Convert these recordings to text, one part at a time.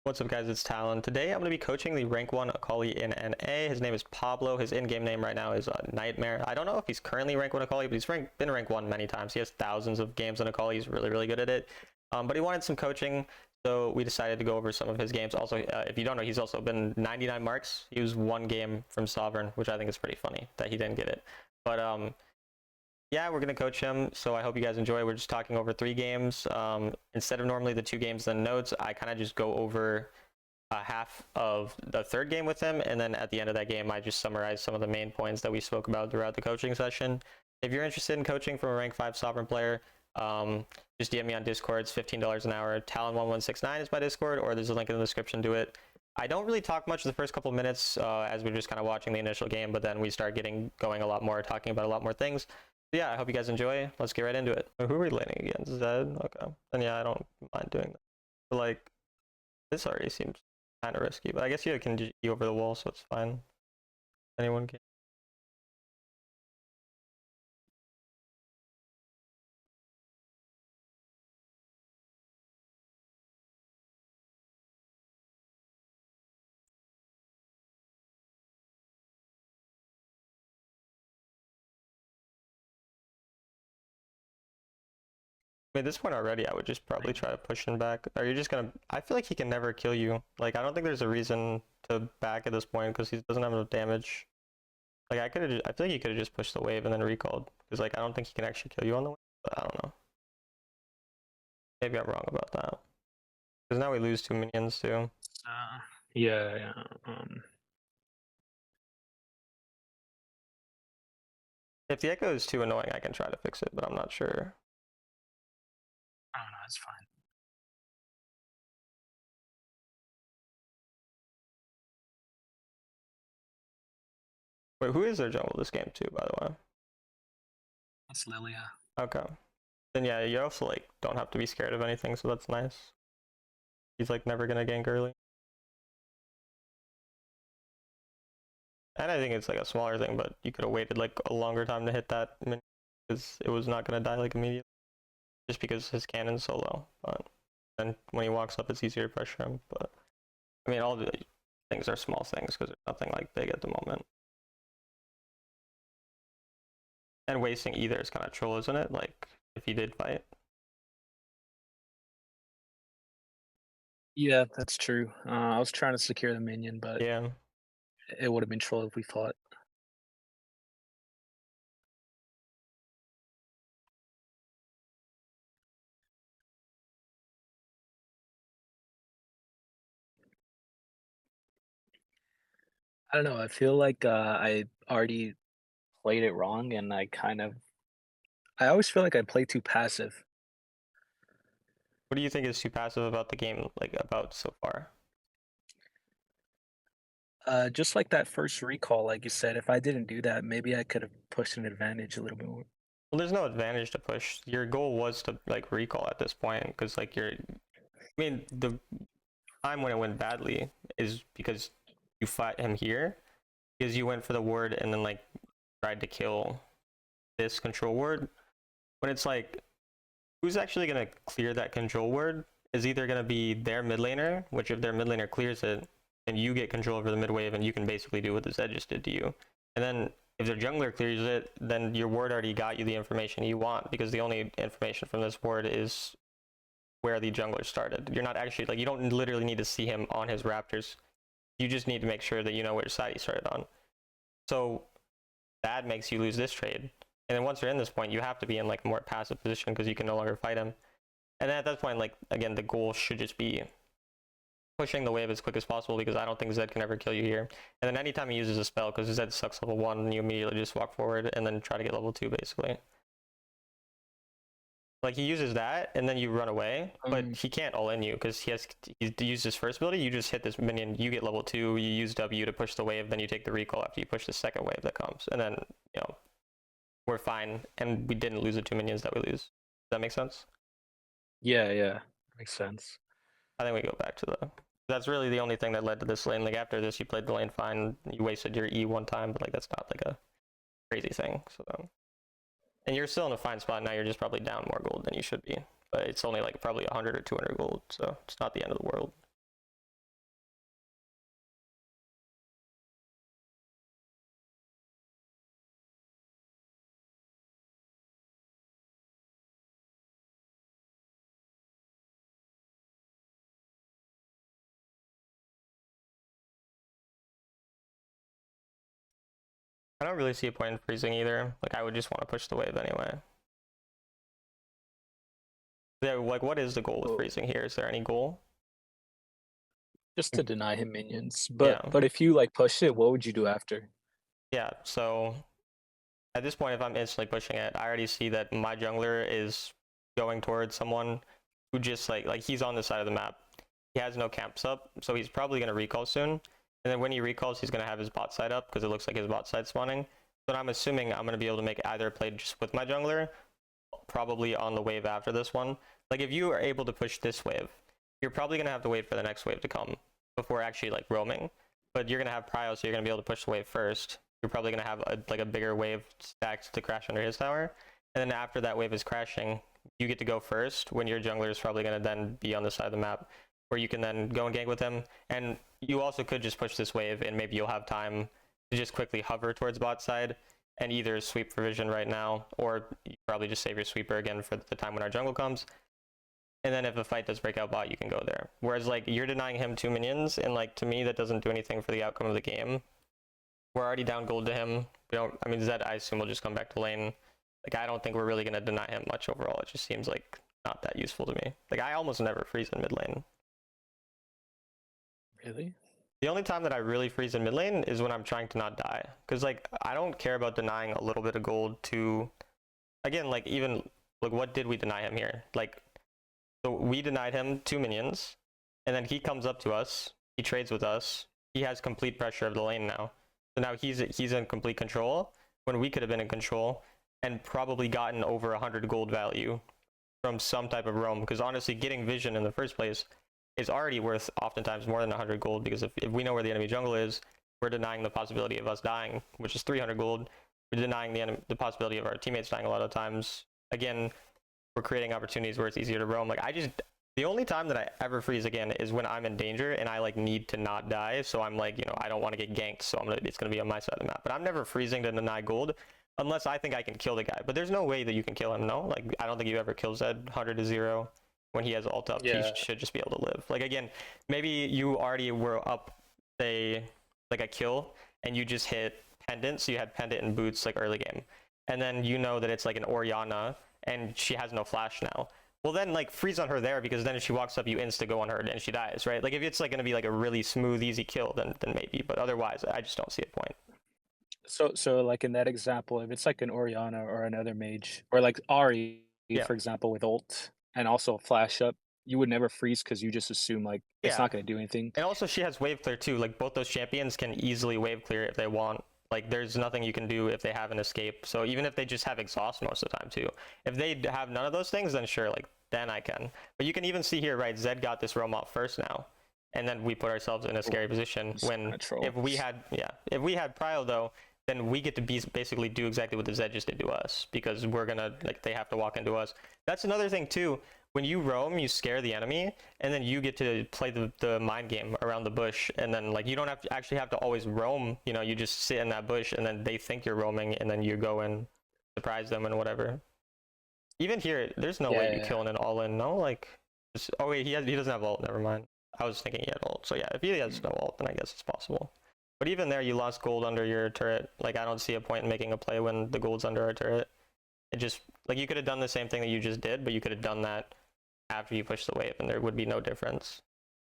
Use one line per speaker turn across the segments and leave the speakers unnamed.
What's up, guys? It's Talon. Today I'm going to be coaching the rank 1 Akali in NA. His name is Pablo. His in-game name right now is Nightmare. I don't know if he's currently rank 1 Akali, but he's been rank 1 many times. He has thousands of games on Akali. He's really, really good at it. But he wanted some coaching, so we decided to go over some of his games. Also, if you don't know, he's also been 99 marks. He was one game from Sovereign, which I think is pretty funny that he didn't get it. But yeah, we're going to coach him, so I hope you guys enjoy. We're just talking over 3 games. Instead of normally the 2 games and notes, I kind of just go over half of the 3rd game with him, and then at the end of that game, I just summarize some of the main points that we spoke about throughout the coaching session. If you're interested in coaching from a rank 5 Sovereign player, just DM me on Discord. It's $15 an hour. Talon1169 is my Discord, or there's a link in the description to it. I don't really talk much the first couple minutes as we're just kind of watching the initial game, but then we start going a lot more, talking about a lot more things. Yeah, I hope you guys enjoy. Let's get right into it. Who are we laning against? Zed? Okay. Then yeah, I don't mind doing that. But like, this already seems kind of risky, but I guess you can just E over the wall, so it's fine. Anyone can. I mean, at this point already, I would just probably try to push him back. Are you just gonna? I feel like he can never kill you. Like, I don't think there's a reason to back at this point because he doesn't have enough damage. Like, I feel like he could have just pushed the wave and then recalled because, like, I don't think he can actually kill you on the wave. But I don't know. Maybe I'm wrong about that. Because now we lose 2 minions too.
Yeah.
If the echo is too annoying, I can try to fix it, but I'm not sure.
I don't know. It's fine.
Wait, who is their jungle this game too, by the way?
It's Lilia.
Okay. Then yeah, you also like don't have to be scared of anything, so that's nice. He's like never gonna gank early. And I think it's like a smaller thing, but you could have waited like a longer time to hit that because it was not gonna die like immediately. Just because his cannon's so low. But then when he walks up, it's easier to pressure him. But I mean, all the things are small things because there's nothing like big at the moment. And wasting either is kind of troll, isn't it? Like if he did fight.
Yeah, that's true. I was trying to secure the minion, but
Yeah.
it would have been troll if we fought. I don't know. I feel like I already played it wrong, and I always feel like I play too passive.
What do you think is too passive about the game, like about so far?
Just like that first recall, like you said, if I didn't do that, maybe I could have pushed an advantage a little bit more.
Well, there's no advantage to push. Your goal was to like recall at this point because like I mean, the time when it went badly is because you fought him here because you went for the ward and then like tried to kill this control ward. When it's like, who's actually gonna clear that control ward is either gonna be their mid laner, which if their mid laner clears it, then you get control over the mid wave and you can basically do what the Zed just did to you. And then if their jungler clears it, then your ward already got you the information you want because the only information from this ward is where the jungler started. You're not actually like you don't literally need to see him on his raptors. You just need to make sure that you know which side he started on. So that makes you lose this trade. And then once you're in this point, you have to be in like a more passive position because you can no longer fight him. And then at that point, like again, the goal should just be pushing the wave as quick as possible because I don't think Zed can ever kill you here. And then anytime he uses a spell, because Zed sucks level 1, you immediately just walk forward and then try to get level 2 basically. Like he uses that and then you run away, but he can't all in you because he's used his first ability. You just hit this minion, you get level 2, you use W to push the wave, then you take the recall after you push the second wave that comes, and then you know we're fine and we didn't lose the 2 minions that we lose. Does that make sense?
Yeah, makes sense.
I think we go back to that's really the only thing that led to this lane. Like after this, you played the lane fine, you wasted your E one time, but like that's not like a crazy thing. So and you're still in a fine spot now. You're just probably down more gold than you should be, but it's only like probably 100 or 200 gold, so it's not the end of the world. I don't really see a point in freezing either. Like, I would just want to push the wave anyway. Yeah, like, what is the goal with
Well,
freezing here? Is there any goal?
just to deny him minions.
Yeah.
But if you like push it, what would you do after?
Yeah, so at this point, if I'm instantly pushing it, I already see that my jungler is going towards someone who just like he's on the side of the map. He has no camps up, so he's probably going to recall soon. And then when he recalls, he's going to have his bot side up because it looks like his bot side spawning. But I'm assuming I'm going to be able to make either play just with my jungler, probably on the wave after this one. Like, if you are able to push this wave, you're probably going to have to wait for the next wave to come before actually like roaming. But you're going to have prio, so you're going to be able to push the wave first. You're probably going to have a bigger wave stacked to crash under his tower. And then after that wave is crashing, you get to go first when your jungler is probably going to then be on the side of the map where you can then go and gank with him. And you also could just push this wave and maybe you'll have time to just quickly hover towards bot side and either sweep for vision right now, or you probably just save your sweeper again for the time when our jungle comes. And then if a fight does break out bot, you can go there. Whereas like you're denying him 2 minions, and like to me that doesn't do anything for the outcome of the game. We're already down gold to him. We don't. I mean, Zed, I assume, will just come back to lane. Like, I don't think we're really gonna deny him much overall. It just seems like not that useful to me. Like, I almost never freeze in mid lane.
Really?
The only time that I really freeze in mid lane is when I'm trying to not die. Because, like, I don't care about denying a little bit of gold to... Again, like, even... Like, what did we deny him here? Like, so we denied him 2 minions, and then he comes up to us, he trades with us, he has complete pressure of the lane now. So now he's in complete control, when we could have been in control, and probably gotten over 100 gold value from some type of roam. Because honestly, getting vision in the first place is already worth oftentimes more than 100 gold, because if we know where the enemy jungle is, we're denying the possibility of us dying, which is 300 gold. We're denying the possibility of our teammates dying a lot of times. Again, we're creating opportunities where it's easier to roam. Like, the only time that I ever freeze again is when I'm in danger and I like need to not die. So I'm like, you know, I don't want to get ganked, so it's gonna be on my side of the map. But I'm never freezing to deny gold unless I think I can kill the guy. But there's no way that you can kill him, no? Like, I don't think you ever kill Zed 100-0 when he has ult up.
Yeah.
He should just be able to live. Like, again, maybe you already were up, say, like a kill, and you just hit Pendant, so you had Pendant and Boots like early game. And then you know that it's like an Orianna, and she has no flash now. Well, then, like, freeze on her there, because then if she walks up, you insta go on her and she dies, right? Like, if it's like going to be like a really smooth, easy kill, then maybe. But otherwise, I just don't see a point.
So like in that example, if it's like an Orianna or another mage, or like Ari,
Yeah.
for example, with ult and also flash up, you would never freeze because you just assume like it's
Yeah.
not going to do anything.
And also, she has wave clear too. Like, both those champions can easily wave clear if they want. Like, there's nothing you can do if they have an escape. So even if they just have exhaust most of the time too, if they have none of those things, then sure, like, then I can. But you can even see here, right? Zed got this roam off first now, and then we put ourselves in a scary position when if we had prio though, then we get to basically do exactly what the Zed just did to us, because we're gonna, like, they have to walk into us. That's another thing too. When you roam, you scare the enemy, and then you get to play the mind game around the bush, and then like you don't actually have to always roam. You know, you just sit in that bush, and then they think you're roaming, and then you go and surprise them and whatever. Even here, there's no way you kill in an all-in. No, like, oh wait, he doesn't have ult. Never mind. I was thinking he had ult. So yeah, if he has no ult, then I guess it's possible. But even there, you lost gold under your turret. Like, I don't see a point in making a play when the gold's under our turret. It just, like, you could have done the same thing that you just did, but you could have done that after you push the wave, and there would be no difference.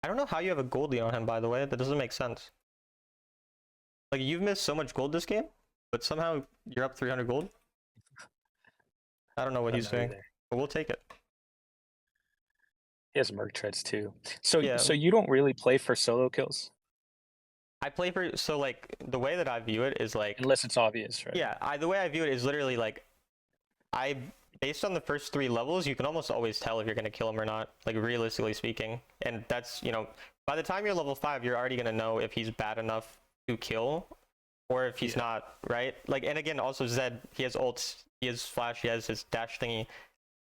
I don't know how you have a goldie on him, by the way. That doesn't make sense. Like, you've missed so much gold this game, but somehow you're up 300 gold. I don't know what he's doing, but we'll take it.
He has Merc treads too. So
Yeah.
so you don't really play for solo kills
I play for, so like the way that I view it is like,
unless it's obvious, right?
yeah, the way I view it is literally like, based on the first 3 levels, you can almost always tell if you're going to kill him or not, like, realistically speaking. And that's, you know, by the time you're level 5, you're already going to know if he's bad enough to kill or if he's not, right? Like, and again, also Zed, he has ults, he has flash, he has his dash thingy.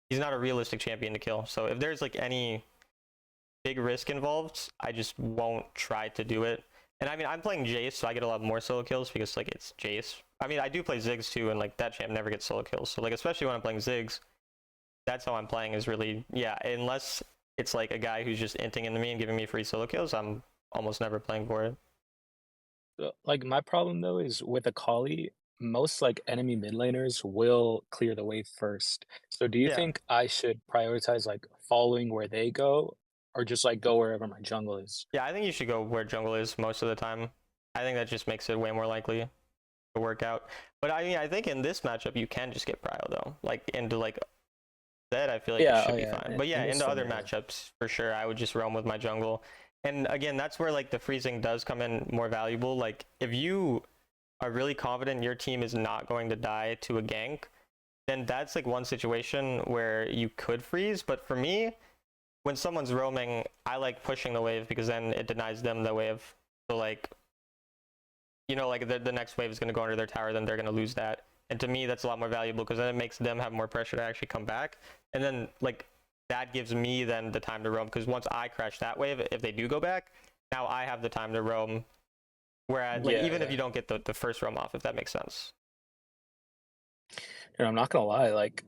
He's not a realistic champion to kill. So if there's like any big risk involved, I just won't try to do it. And I mean, I'm playing Jace, so I get a lot more solo kills because, like, it's Jace. I mean, I do play Ziggs too, and like that champ never gets solo kills. So like, especially when I'm playing Ziggs, that's how I'm playing, is really, yeah, unless it's like a guy who's just inting into me and giving me free solo kills, I'm almost never playing for it.
Like, my problem though is with Akali, most like enemy mid laners will clear the wave first. So do you
Yeah.
think I should prioritize like following where they go or just like go wherever my jungle is?
Yeah, I think you should go where jungle is most of the time. I think that just makes it way more likely to work out. But I mean, I think in this matchup you can just get prio though. Like into like that, I feel like it
Yeah, oh
should be
yeah.
fine. But yeah,
In this
into
one,
other
yeah.
matchups for sure, I would just roam with my jungle. And again, that's where like the freezing does come in more valuable. Like if you are really confident your team is not going to die to a gank, then that's like one situation where you could freeze. But for me, when someone's roaming, I like pushing the wave because then it denies them the wave. So like, you know, like the next wave is going to go under their tower, then they're going to lose that. And to me, that's a lot more valuable because then it makes them have more pressure to actually come back. And then like that gives me then the time to roam because once I crash that wave, if they do go back, now I have the time to roam. Whereas like
Yeah,
even if
yeah.
you don't get the first roam off, if that makes sense.
And I'm not gonna lie, like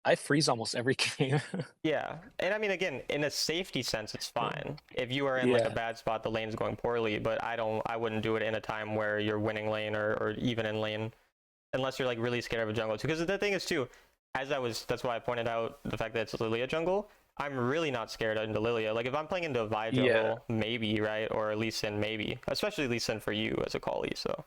I freeze almost every game.
Yeah, and I mean, again, in a safety sense, it's fine. If you are in like a
Yeah.
bad spot, the lane's going poorly, but I wouldn't do it in a time where you're winning lane or even in lane, unless you're like really scared of a jungle. Because the thing is too, that's why I pointed out the fact that it's Lilia jungle. I'm really not scared into Lilia. Like if I'm playing into a Vi
Yeah.
jungle, maybe, right? Or Lee Sin, maybe. Especially Lee Sin for you as a Akali, so.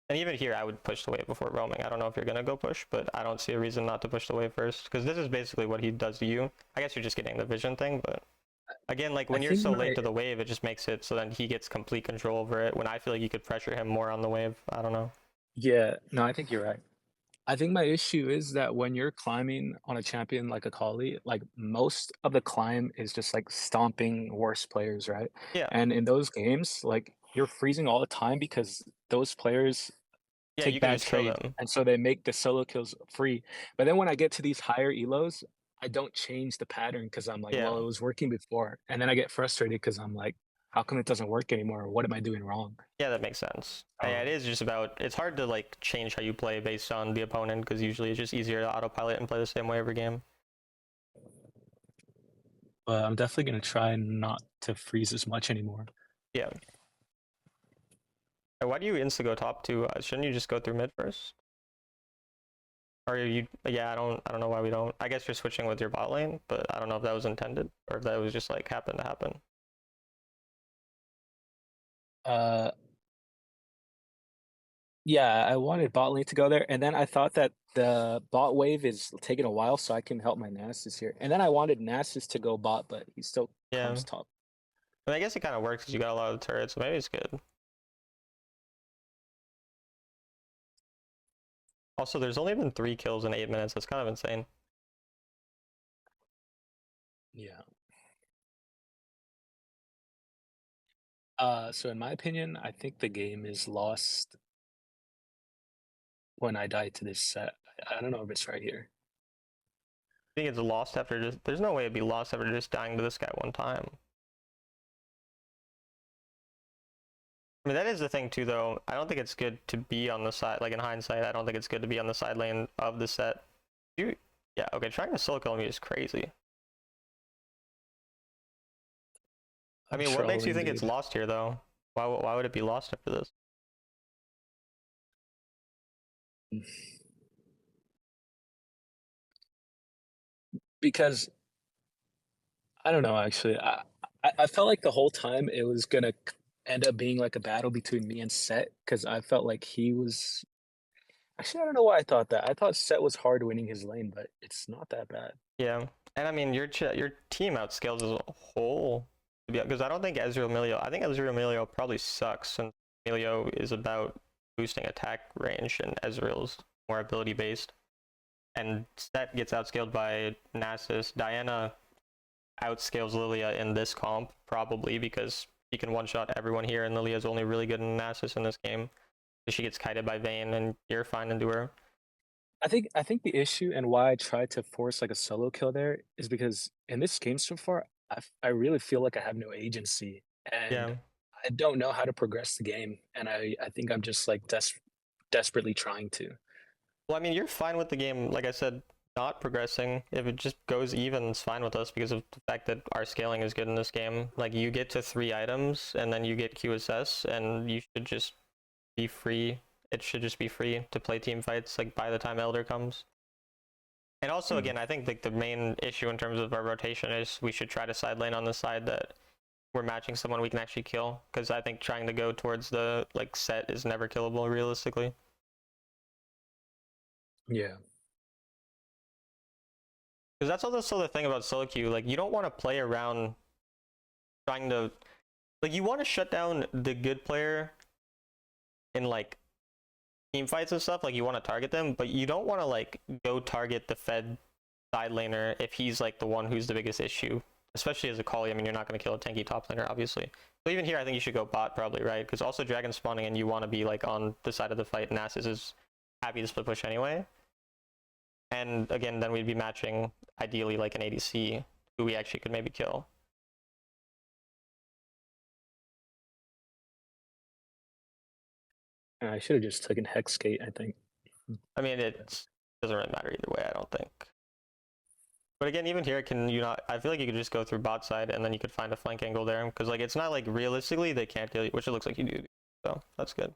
And even here, I would push the wave before roaming. I don't know if you're gonna go push, but I don't see a reason not to push the wave first, because this is basically what he does to you. I guess you're just getting the vision thing, but again, like
I
when you're
think
so late
my
to the wave, it just makes it so then he gets complete control over it. When I feel like you could pressure him more on the wave. I don't know.
yeah, no, I think you're right. I think my issue is that when you're climbing on a champion like Akali, like most of the climb is just like stomping worse players, right?
Yeah,
And in those games, like you're freezing all the time because those players
yeah, you
take
could
bad
just kill
trades,
them.
and so they make the solo kills free. But then when I get to these higher elos, I don't change the pattern because I'm like,
Yeah,
well, it was working before, and then I get frustrated because I'm like, how come it doesn't work anymore? What am I doing wrong?
yeah, that makes sense. Yeah, it
Um,
is just about. It's hard to like change how you play based on the opponent because usually it's just easier to autopilot and play the same way every game.
but I'm definitely gonna try not to freeze as much anymore.
Yeah. Why do you insta go top two? Shouldn't you just go through mid first? Or you, yeah, I don't know why we don't. I guess you're switching with your bot lane, but I don't know if that was intended or if that was just like happened to happen.
Uh, yeah, I wanted bot lane to go there, and then I thought that the bot wave is taking a while, so I can help my Nasus here. And then I wanted Nasus to go bot, but he still
Yeah,
comes top.
I guess it kind of works because you got a lot of turrets, so maybe it's good. Also, there's only been 3 kills in 8 minutes. That's kind of insane.
Yeah. So in my opinion, I think the game is lost when I die to this set. I don't know if it's right here.
I think it's lost after just. There's no way it'd be lost after just dying to this guy one time. I mean, that is the thing too, though. I don't think it's good to be on the side. Like in hindsight, I don't think it's good to be on the side lane of the set. You, yeah, okay. Trying to solo kill me is crazy. I
I'm
mean, what makes you
trolling,
think it's
dude.
lost here, though? Why would it be lost after this?
Because I don't know, actually. I felt like the whole time it was gonna end up being like a battle between me and Set because I felt like he was. Actually, I don't know why I thought that. I thought Set was hard winning his lane, but it's not that bad.
Yeah, and I mean your team outscales as a whole. Because I don't think Ezreal Emilio. I think Ezreal Emilio probably sucks, and Emilio is about boosting attack range, and Ezreal's more ability based. And Set gets outscaled by Nasus. Diana outscales Lilia in this comp probably because she can one shot everyone here, and Lilia's only really good in Nasus in this game. She gets kited by Vayne, and you're fine into her.
I think the issue and why I tried to force like a solo kill there is because in this game so far, I really feel like I have no agency and
Yeah.
I don't know how to progress the game, and I think I'm just like desperately trying to.
Well, I mean, you're fine with the game, like I said, not progressing. If it just goes even, it's fine with us because of the fact that our scaling is good in this game. Like, you get to 3 items, and then you get QSS, and you should just be free it should just be free to play team fights like by the time Elder comes. And also, again, I think like the main issue in terms of our rotation is we should try to side lane on the side that we're matching someone we can actually kill, because I think trying to go towards the like set is never killable realistically.
Yeah.
Because that's also the thing about solo queue. Like you don't want to play around trying to, like you want to shut down the good player in like team fights and stuff. Like you want to target them, but you don't want to like go target the Fed side laner if he's like the one who's the biggest issue. Especially as Akali, I mean, you're not going to kill a tanky top laner, obviously. So even here, I think you should go bot probably, right? Because also dragon spawning and you want to be like on the side of the fight. Nasus is happy to split push anyway. And again, then we'd be matching ideally like an ADC who we actually could maybe kill.
I should have just taken Hexgate, I think.
I mean, it doesn't really matter either way, I don't think. But again, even here, can you not? I feel like you could just go through bot side and then you could find a flank angle there, because like it's not like realistically they can't kill you, which it looks like you do. So that's good.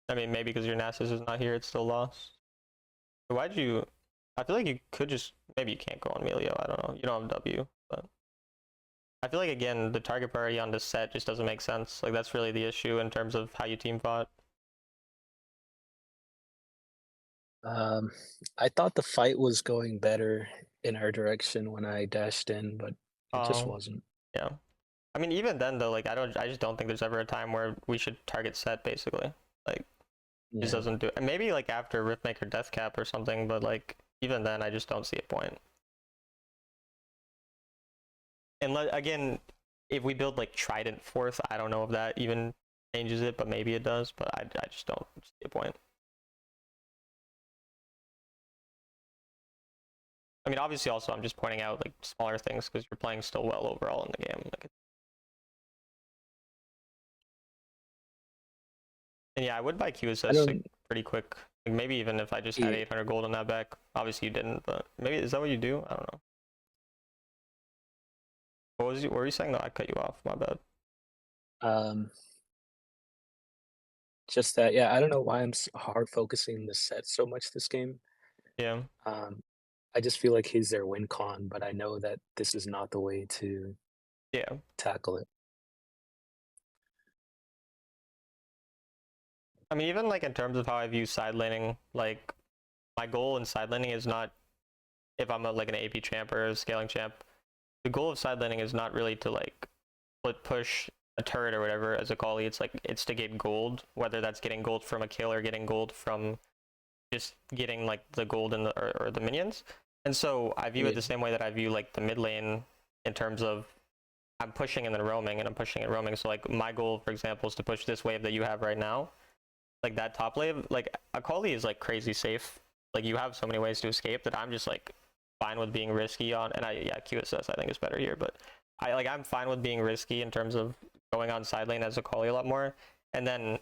I mean, maybe because your Nasus is not here, it's still lost. Why'd you? I feel like you could just, maybe you can't go on Melio. I don't know. You don't have W, but I feel like again the target priority on this set just doesn't make sense. Like that's really the issue in terms of how you team fought.
I thought the fight was going better in our direction when I dashed in, but it just wasn't.
Yeah. I mean, even then though, like I just don't think there's ever a time where we should target set basically. Like
Yeah.
just doesn't do it. And maybe like after Riftmaker Death Cap or something, but like even then I just don't see a point. And again, if we build like Trident fourth, I don't know if that even changes it, but maybe it does, but I just don't see a point. I mean, obviously also I'm just pointing out like smaller things because you're playing still well overall in the game. Like, and yeah, I would buy QSS like, pretty quick. Like, maybe even if I just had 800 gold on that back. Obviously you didn't, but maybe, is that what you do? I don't know. What were you saying? No, I cut you off. My bad.
Just that, yeah, I don't know why I'm hard focusing the set so much this game.
Yeah.
I just feel like he's their win con, but I know that this is not the way to tackle it.
I mean, even like in terms of how I view side laning, like my goal in side laning is not, if I'm like an AP champ or a scaling champ, the goal of side laning is not really to like split push a turret or whatever as Akali. It's like it's to get gold, whether that's getting gold from a kill or getting gold from just getting like the gold in the or the minions. And so I view it the same way that I view like the mid lane in terms of I'm pushing and then roaming and I'm pushing and roaming. So like my goal, for example, is to push this wave that you have right now. Like that top wave, like Akali is like crazy safe. Like you have so many ways to escape that I'm just like fine with being risky on, and yeah, QSS I think is better here, but I'm fine with being risky in terms of going on side lane as Akali a lot more, and then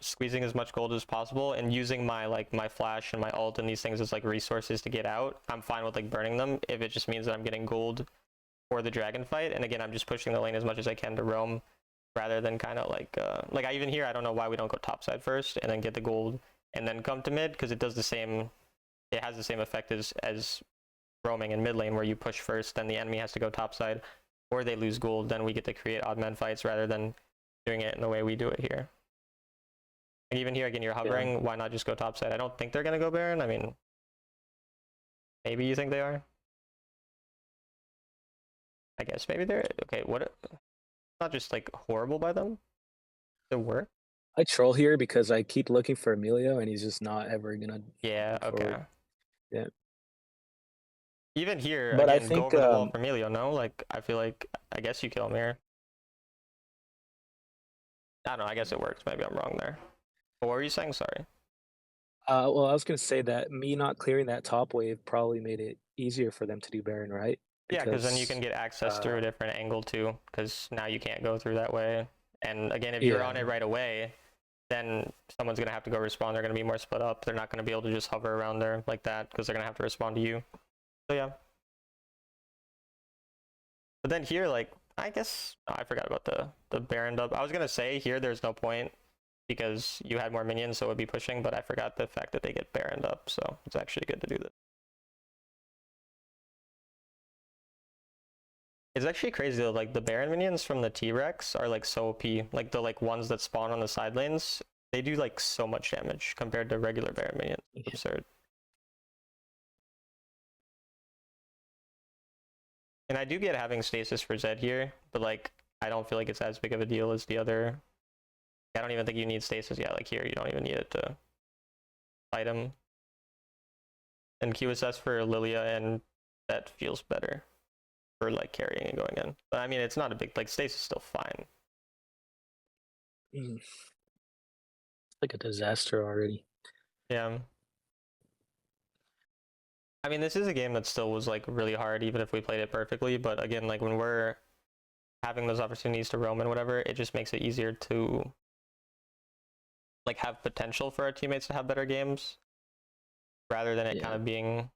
squeezing as much gold as possible and using my like my flash and my ult and these things as like resources to get out. I'm fine with like burning them if it just means that I'm getting gold for the dragon fight, and again I'm just pushing the lane as much as I can to roam rather than kind of like I even here I don't know why we don't go top side first and then get the gold and then come to mid, because it does the same, it has the same effect as roaming in mid lane where you push first, then the enemy has to go top side or they lose gold, then we get to create odd man fights rather than doing it in the way we do it here. And even here again you're hovering, why not just go top side? I don't think they're gonna go Baron. I mean, maybe you think they are, I guess maybe they're okay. What, not just like horrible by them, it work.
I troll here because I keep looking for Emilio and he's just not ever gonna.
Yeah, okay.
Yeah.
Even here,
but
again,
I think,
go over the wall for Emilio, no? Like, I feel like, I guess you kill him here. I don't know, I guess it works. Maybe I'm wrong there. But what were you saying? Sorry.
Well, I was going to say that me not clearing that top wave probably made it easier for them to do Baron, right?
Yeah, because then you can get access through a different angle too, because now you can't go through that way. And again, if you're on it right away, then someone's gonna have to go respond. They're gonna be more split up. They're not gonna be able to just hover around there like that because they're gonna have to respond to you. So yeah. But then here, like, I guess I forgot about the Baron dub. I was gonna say here there's no point because you had more minions, so it would be pushing, but I forgot the fact that they get Baroned up, so it's actually good to do this. It's actually crazy though, like the Baron minions from the T-Rex are like so OP. Like the ones that spawn on the side lanes, they do like so much damage compared to regular Baron minions. It's absurd. And I do get having stasis for Zed here, but like I don't feel like it's as big of a deal as the other. I don't even think you need stasis. Yeah, like here you don't even need it to fight him. And QSS for Lilia, and that feels better for like carrying and going in. But I mean, it's not a big, like, stasis is still fine.
It's like a disaster already.
Yeah. I mean, this is a game that still was like really hard, even if we played it perfectly. But again, like when we're having those opportunities to roam and whatever, it just makes it easier to like have potential for our teammates to have better games, rather than it kind of being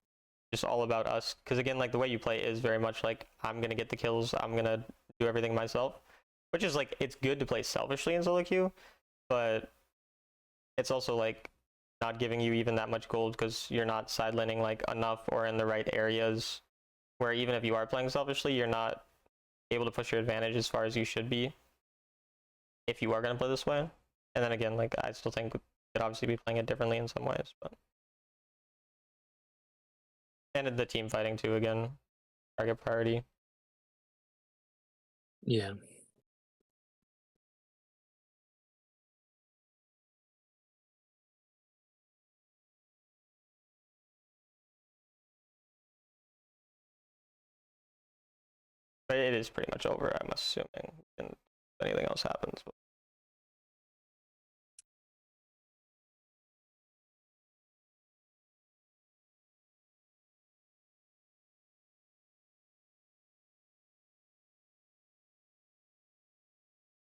just all about us. Because again, like the way you play is very much like I'm gonna get the kills, I'm gonna do everything myself, which is like it's good to play selfishly in solo queue, but it's also like not giving you even that much gold because you're not sidelining like enough or in the right areas, where even if you are playing selfishly, you're not able to push your advantage as far as you should be if you are going to play this way. And then again, like I still think we could obviously be playing it differently in some ways, but and the team fighting too, again, target priority.
Yeah.
But it is pretty much over, I'm assuming, and if anything else happens. But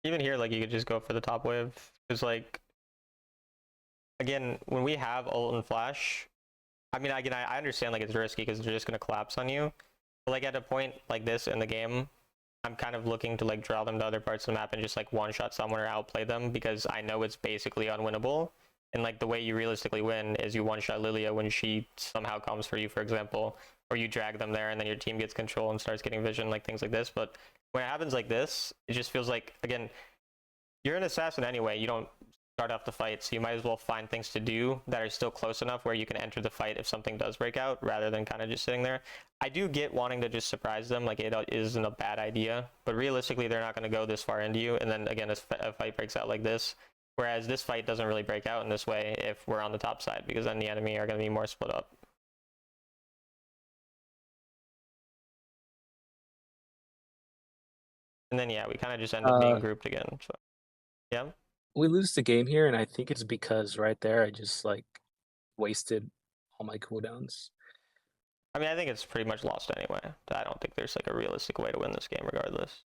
even here, like you could just go for the top wave, because like again, when we have ult and flash, I mean, again, I understand like it's risky because they're just gonna collapse on you. But like at a point like this in the game, I'm kind of looking to like draw them to other parts of the map and just like one shot someone or outplay them, because I know it's basically unwinnable. And like the way you realistically win is you one shot Lilia when she somehow comes for you, for example, or you drag them there and then your team gets control and starts getting vision, like things like this. But when it happens like this, it just feels like, again, you're an assassin anyway. You don't start off the fight, so you might as well find things to do that are still close enough where you can enter the fight if something does break out, rather than kind of just sitting there. I do get wanting to just surprise them, like it isn't a bad idea, but realistically they're not going to go this far into you, and then again a fight breaks out like this, whereas this fight doesn't really break out in this way if we're on the top side, because then the enemy are going to be more split up. And then yeah, we kind of just end up being grouped again. So yeah,
We lose the game here, and I think it's because right there I just like wasted all my cooldowns.
I mean, I think it's pretty much lost anyway. I don't think there's like a realistic way to win this game regardless.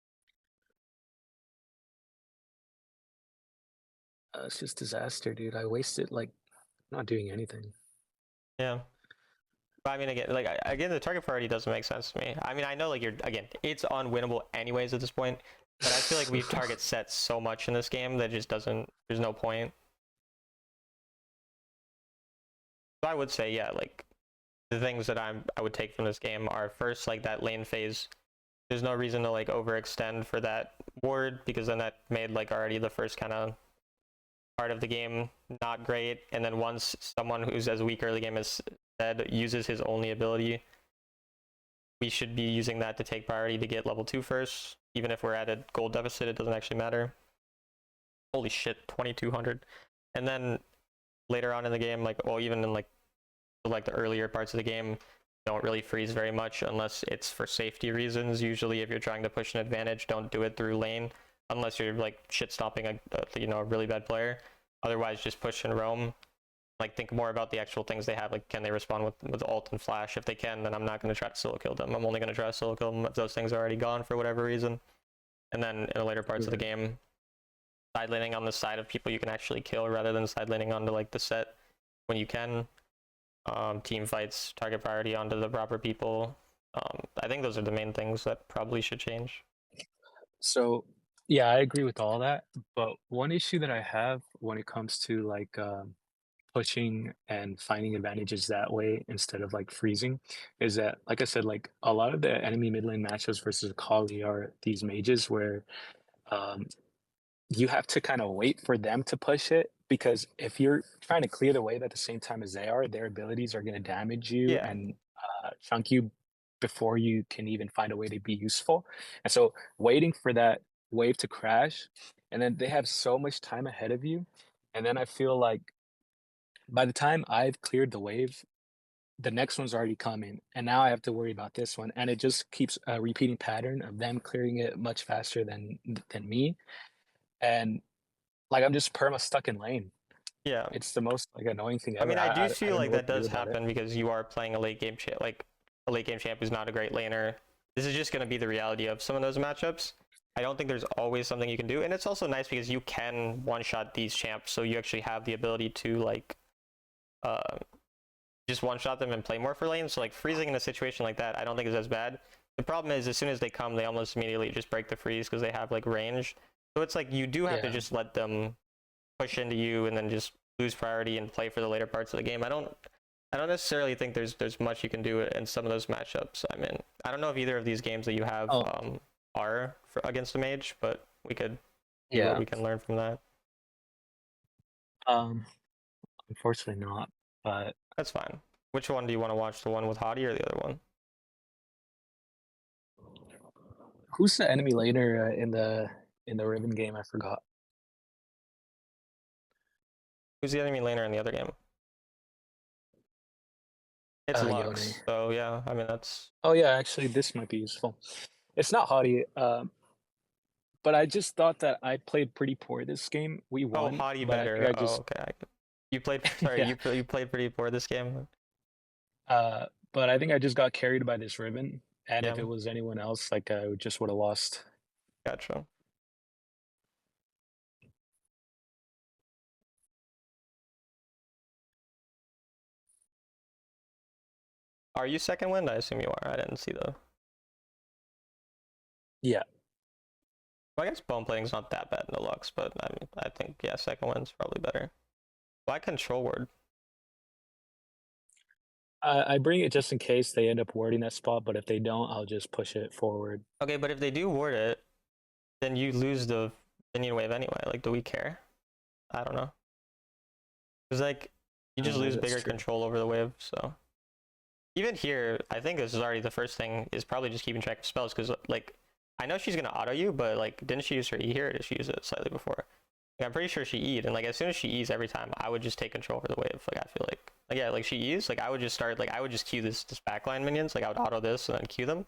It's just disaster, dude. I wasted like not doing anything.
Yeah. But I mean, again, the target priority doesn't make sense to me. I mean, I know like it's unwinnable anyways at this point, but I feel like we've target set so much in this game that just doesn't, there's no point. So I would say, yeah, like the things that I would take from this game are, first, like that lane phase. There's no reason to like overextend for that ward, because then that made like already the first kind of part of the game not great. And then once someone who's as weak early game as Zed uses his only ability, we should be using that to take priority to get level 2 first. Even if we're at a gold deficit, it doesn't actually matter. Holy shit, 2200. And then later on in the game, like, well, even in like the earlier parts of the game, don't really freeze very much unless it's for safety reasons. Usually if you're trying to push an advantage, don't do it through lane unless you're like shit stomping a really bad player. Otherwise, just push and roam. Like, think more about the actual things they have. Like, can they respond with ult and flash? If they can, then I'm not going to try to solo kill them. I'm only going to try to solo kill them if those things are already gone for whatever reason. And then in the later parts of the game, side laning on the side of people you can actually kill rather than side laning onto like the set when you can. Team fights, target priority onto the proper people. I think those are the main things that probably should change.
So yeah, I agree with all that. But one issue that I have when it comes to like pushing and finding advantages that way instead of like freezing is that, like I said, like a lot of the enemy mid lane matchups versus Akali are these mages where um, you have to kind of wait for them to push it, because if you're trying to clear the wave at the same time as they are, their abilities are going to damage you
Yeah,
and chunk you before you can even find a way to be useful. And so waiting for that wave to crash, and then they have so much time ahead of you, and then I feel like by the time I've cleared the wave, the next one's already coming, and now I have to worry about this one, and it just keeps a repeating pattern of them clearing it much faster than me, and like I'm just perma stuck in lane.
yeah.
It's the most like annoying thing
I
ever.
mean, I do
I
feel
don't know
like
what
that
to do
does
about it.
happen because you are playing a late game champ. Like a late game champ is not a great laner. This is just going to be the reality of some of those matchups. I don't think there's always something you can do, and it's also nice because you can one shot these champs, so you actually have the ability to like uh, just one shot them and play more for lane. So like freezing in a situation like that, I don't think is as bad. The problem is as soon as they come, they almost immediately just break the freeze because they have like range. So it's like you do have to
Yeah.
just let them push into you and then just lose priority and play for the later parts of the game. I don't necessarily think there's much you can do in some of those matchups. I mean, I don't know if either of these games that you have
Oh,
are for, against a mage, but we could see what
yeah.
we can learn from that.
Um, Unfortunately not. But
That's fine. Which one do you want to watch? The one with Hottie or the other one?
who's the enemy laner in the Riven game? I forgot.
Who's the enemy laner in the other game? It's
Yone.
Lux. So yeah, I mean that's
Oh yeah, actually, this might be useful. It's not Haughty, but I just thought that I played pretty poor this game. We
oh
won,
Hottie
but I think
better.
I
Oh
just
okay. You played sorry
yeah.
you played pretty poor this game.
But I think I just got carried by this Riven, and if
Yeah,
it was anyone else, like I just would have lost.
gotcha. Are you second wind? I assume you are. I didn't see the.
Yeah.
Well, I guess bone plating's not that bad in the Lux, but I think yeah, second wind's probably better. Why control word?
I bring it just in case they end up warding that spot, but if they don't, I'll just push it forward.
Okay, but if they do ward it, then you lose the minion wave anyway. Like, do we care? I don't know. Cause like you just lose
That's
bigger
true.
control over the wave. So even here, I think this is already the first thing is probably just keeping track of spells. Cause like I know she's gonna auto you, but like didn't she use her E here? Or did she use it slightly before? Like, I'm pretty sure she E'd, and like as soon as she E's every time, I would just take control over the wave. Like I feel like yeah, like she E's, like I would just start like I would just queue this backline minions. Like I would auto this and then queue them,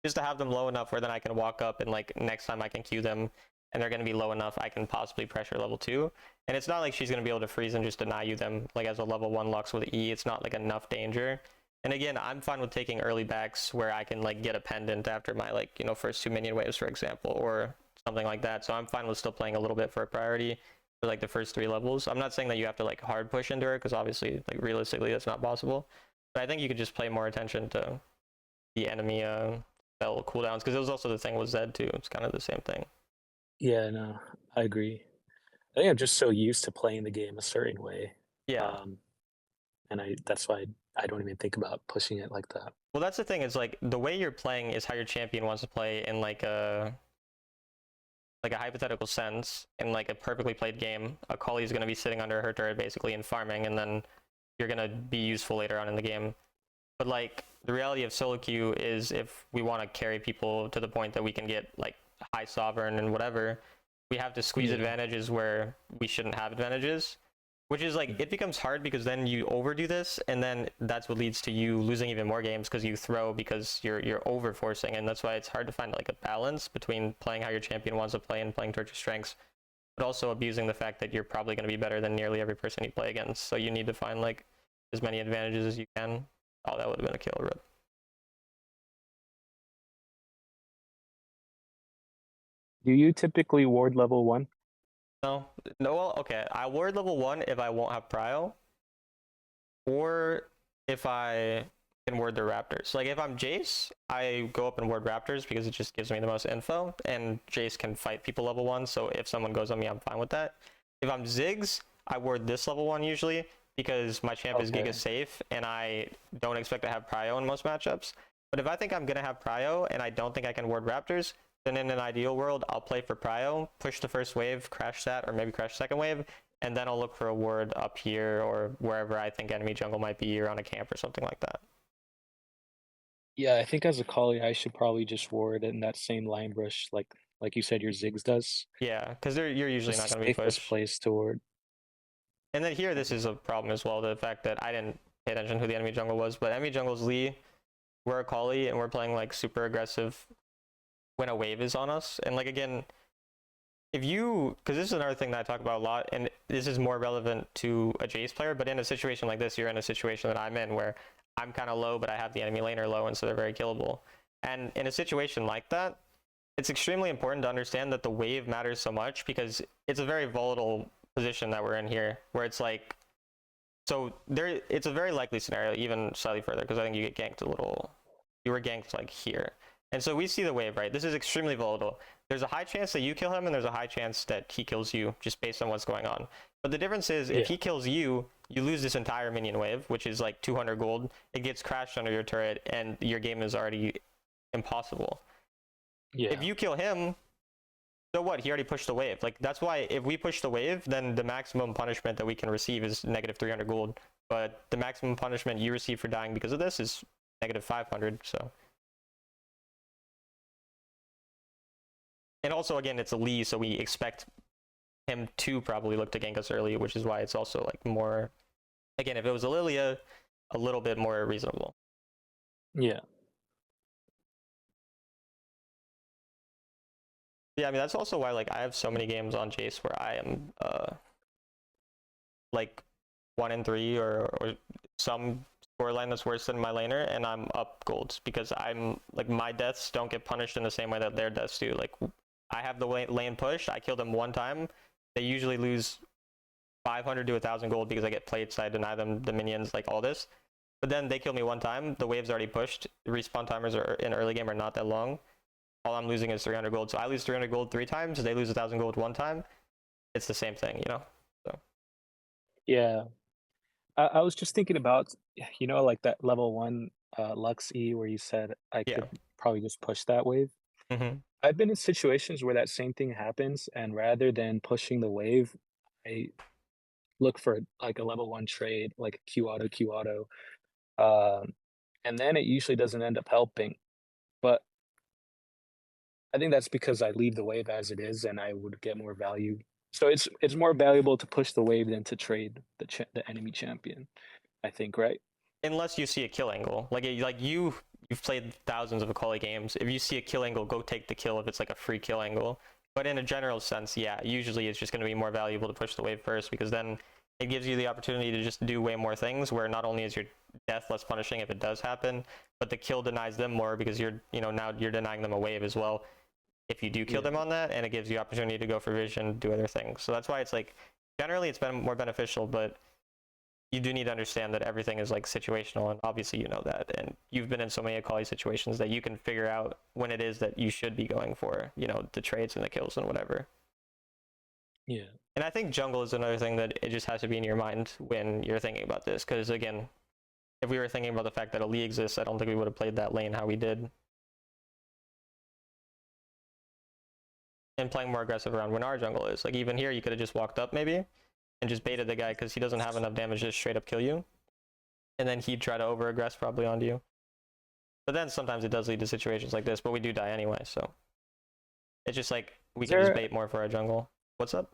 just to have them low enough where then I can walk up and like next time I can queue them, and they're gonna be low enough I can possibly pressure level 2. And it's not like she's gonna be able to freeze and just deny you them like as a level 1 Lux with E. It's not like enough danger. And again, I'm fine with taking early backs where I can like get a pendant after my like first 2 minion waves, for example, or something like that. So I'm fine with still playing a little bit for a priority for like the first 3 levels. I'm not saying that you have to like hard push into her because obviously like realistically that's not possible. But I think you could just pay more attention to the enemy spell cooldowns because it was also the thing with Zed too. It's kind of the same thing.
Yeah, no, I agree. I think I'm just so used to playing the game a certain way,
Yeah.
um, and that's why I don't even think about pushing it like that.
Well, that's the thing. Is like the way you're playing is how your champion wants to play in like a hypothetical sense. In like a perfectly played game, Akali is going to be sitting under her turret basically and farming, and then you're going to be useful later on in the game. But like the reality of solo queue is if we want to carry people to the point that we can get like high sovereign and whatever, we have to squeeze
Yeah.
advantages where we shouldn't have advantages. Which is like it becomes hard because then you overdo this, and then that's what leads to you losing even more games because you throw because you're over forcing, and that's why it's hard to find like a balance between playing how your champion wants to play and playing towards your strengths, but also abusing the fact that you're probably going to be better than nearly every person you play against. So you need to find like as many advantages as you can. Oh, that would have been a kill rip.
Do you typically ward level 1?
No, no. Well, okay. I ward level 1 if I won't have prio, or if I can ward the raptors. Like if I'm Jace, I go up and ward raptors because it just gives me the most info, and Jace can fight people level 1. So if someone goes on me, I'm fine with that. If I'm Ziggs, I ward this level 1 usually because my champ is Giga safe, and I don't expect to have prio in most matchups. But if I think I'm gonna have prio and I don't think I can ward raptors, then in an ideal world, I'll play for prio, push the first wave, crash that, or maybe crash second wave, and then I'll look for a ward up here or wherever I think enemy jungle might be, or on a camp or something like that.
Yeah, I think as a Akali, I should probably just ward in that same line brush, like you said, your Ziggs does.
Yeah, because you're usually
Just
not
the
going to be
safest
pushed.
place to ward.
And then here, this is a problem as well, the fact that I didn't pay attention to who the enemy jungle was, but enemy jungle's Lee, we're Akali, and we're playing like super aggressive when a wave is on us. And like again, if you, because this is another thing that I talk about a lot, and this is more relevant to a Jace player, but in a situation like this, you're in a situation that I'm in where I'm kind of low, but I have the enemy laner low, and so they're very killable. And in a situation like that, it's extremely important to understand that the wave matters so much because it's a very volatile position that we're in here, where it's like, so there, it's a very likely scenario, even slightly further, because I think you get ganked a little, you were ganked like here. And so we see the wave, right? This is extremely volatile. There's a high chance that you kill him, and there's a high chance that he kills you, just based on what's going on. But the difference is, if he kills you, you lose this entire minion wave, which is like 200 gold. It gets crashed under your turret, and your game is already impossible.
Yeah.
If you kill him, so what? He already pushed the wave. Like, that's why if we push the wave, then the maximum punishment that we can receive is negative 300 gold. But the maximum punishment you receive for dying because of this is negative 500, so. And also, again, it's a Lee, so we expect him to probably look to gank us early, which is why it's also like more, again, if it was a Lilia, a little bit more reasonable.
Yeah.
Yeah, I mean, that's also why like I have so many games on Jace where I am like 1-3 or some scoreline that's worse than my laner, and I'm up golds because I'm like, my deaths don't get punished in the same way that their deaths do. Like, I have the lane pushed, I kill them one time, they usually lose 500 to 1,000 gold because I get plates, I deny them the minions, like all this. But then they kill me one time, the wave's already pushed, respawn timers are in early game are not that long. All I'm losing is 300 gold. So I lose 300 gold 3 times, they lose 1,000 gold 1 time. It's the same thing, you know? So.
Yeah. I was just thinking about, like that level 1 Lux E where you said I could probably just push that wave.
Mm-hmm.
I've been in situations where that same thing happens, and rather than pushing the wave, I look for like a level 1 trade, like a Q auto, and then it usually doesn't end up helping. But I think that's because I leave the wave as it is, and I would get more value. So it's more valuable to push the wave than to trade the enemy champion, I think, right?
Unless you see a kill angle, like you've played thousands of Akali games. If you see a kill angle, go take the kill if it's like a free kill angle. But in a general sense, yeah, usually it's just going to be more valuable to push the wave first, because then it gives you the opportunity to just do way more things, where not only is your death less punishing if it does happen, but the kill denies them more because now you're denying them a wave as well if you do kill them on that, and it gives you opportunity to go for vision, do other things. So that's why it's like, generally it's been more beneficial, but you do need to understand that everything is like situational, and obviously you know that, and you've been in so many Akali situations that you can figure out when it is that you should be going for, the trades and the kills and whatever.
Yeah.
And I think jungle is another thing that it just has to be in your mind when you're thinking about this, because again, if we were thinking about the fact that a Lee exists, I don't think we would have played that lane how we did. And playing more aggressive around when our jungle is. Like, even here, you could have just walked up maybe and just baited the guy because he doesn't have enough damage to straight up kill you. And then he'd try to over aggress probably onto you. But then sometimes it does lead to situations like this, but we do die anyway, so. It's just like, we can just bait more for our jungle. What's up?